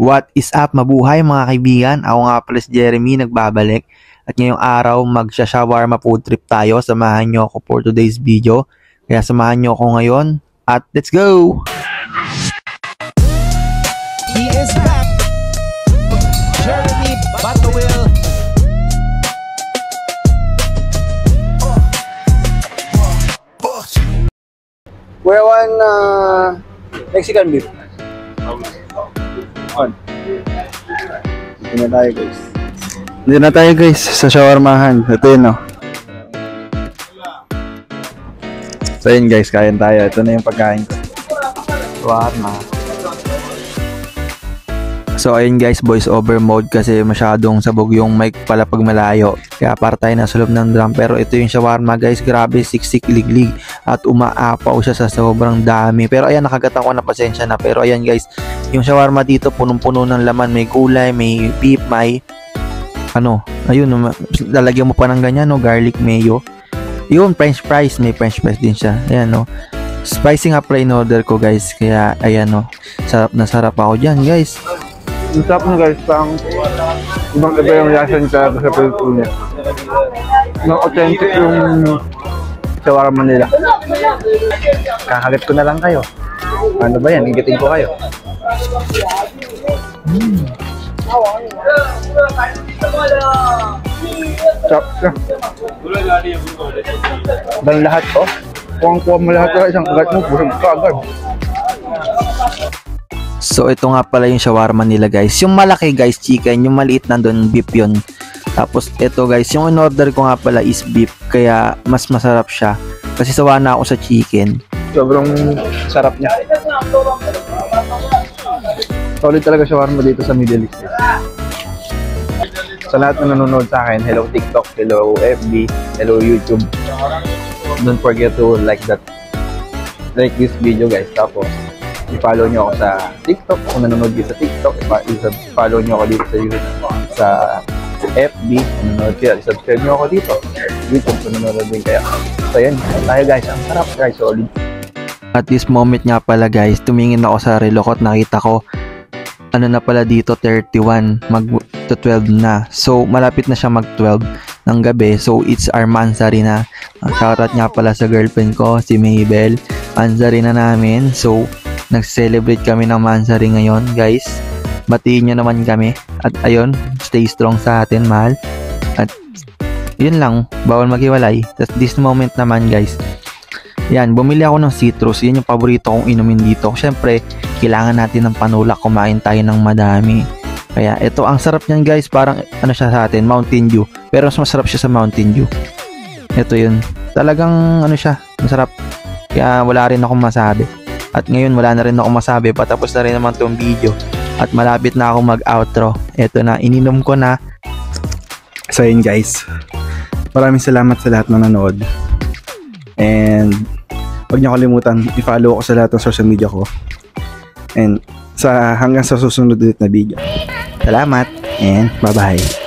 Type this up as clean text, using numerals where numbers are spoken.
What is up, mabuhay mga kaibigan? Ako nga pala si Jeremy, nagbabalik. At ngayong araw, magsha-shawarma food trip tayo. Samahan nyo ako for today's video. Kaya samahan nyo ako ngayon. At let's go! He is back! Jeremy Batwell. Where one Mexican beef? On. Dito na tayo guys sa shawarmahan. Ito yun, no? So yun guys, kain tayo. Ito na yung pagkain ko. Shawarma. So ayun guys, voice over mode kasi masyadong sabog yung mic pala pag malayo. Kaya para tayo nasa loob ng drum. Pero ito yung shawarma guys, grabe, siksik liglig. At umaapaw siya sa sobrang dami. Pero ayan, nakagatan ko na, pasensya na. Pero ayan guys, yung shawarma dito punong-puno ng laman. May gulay, may beef, may ayun, lalagyan mo pa ng ganyan, no, garlic mayo. Yun, french fries, may french fries din siya. Ayan, no. Spicy nga pala in order ko guys. Kaya ayan, no, sarap na sarap ako dyan guys. Ang sarap na guys, pang ibang iba yung lasa niya sa Pilipinas. Authentic yung shawarma nila. Kakagat ko na lang kayo. Ano ba yan? Ingitin ko kayo. Sarap na. Dan lahat to. Kuwang-kuwa mo lahat sa isang kagat mo, pusang kagad. So ito nga pala yung shawarma nila guys. Yung malaki guys, chicken. Yung maliit nandun, beef yun. Tapos ito guys, yung in-order ko nga pala is beef. Kaya mas masarap siya. Kasi sawa na ako sa chicken. Sobrang sarap niya. Solid talaga shawarma dito sa Middle East. Sa lahat na nanonood sa akin, hello TikTok, hello FB, hello YouTube. Don't forget to like this video guys. Tapos i-follow nyo ako sa TikTok kung nanonood kayo sa TikTok. I-follow nyo ako dito sa YouTube, sa FB kung nanonood kayo. I-subscribe nyo ako dito YouTube kung nanonood din kayo. So yun, tayo guys. Ang sarap guys, solid. At this moment nga pala guys, tumingin ako sa relo ko at nakita ko ano na pala dito, 31 mag to 12 na. So malapit na siya mag 12 ng gabi. So it's our mansari na. Shoutout nga pala sa girlfriend ko, si Maybel. Mansari na namin. So nag-celebrate kami ng mansari ngayon guys. Batiin nyo naman kami. At ayun, stay strong sa atin, mahal. At yun lang, bawal maghiwalay. At this moment naman guys, yan, bumili ako ng citrus. Yan yung paborito kong inumin dito. Siyempre, kailangan natin ng panulak. Kumain tayo ng madami. Kaya ito, ang sarap niyan guys. Parang ano siya sa atin, Mountain Dew. Pero mas masarap siya sa Mountain Dew. Ito yun. Talagang ano siya, masarap. Kaya wala rin akong masabi. At ngayon wala na rin ako masabi. Patapos na rin naman tong video. At malapit na ako mag-outro. Ito na, ininom ko na. So yun guys, maraming salamat sa lahat na nanood. And huwag niyo kalimutan i-follow ako sa lahat ng social media ko. And hanggang sa susunod ulit na video. Salamat and bye bye.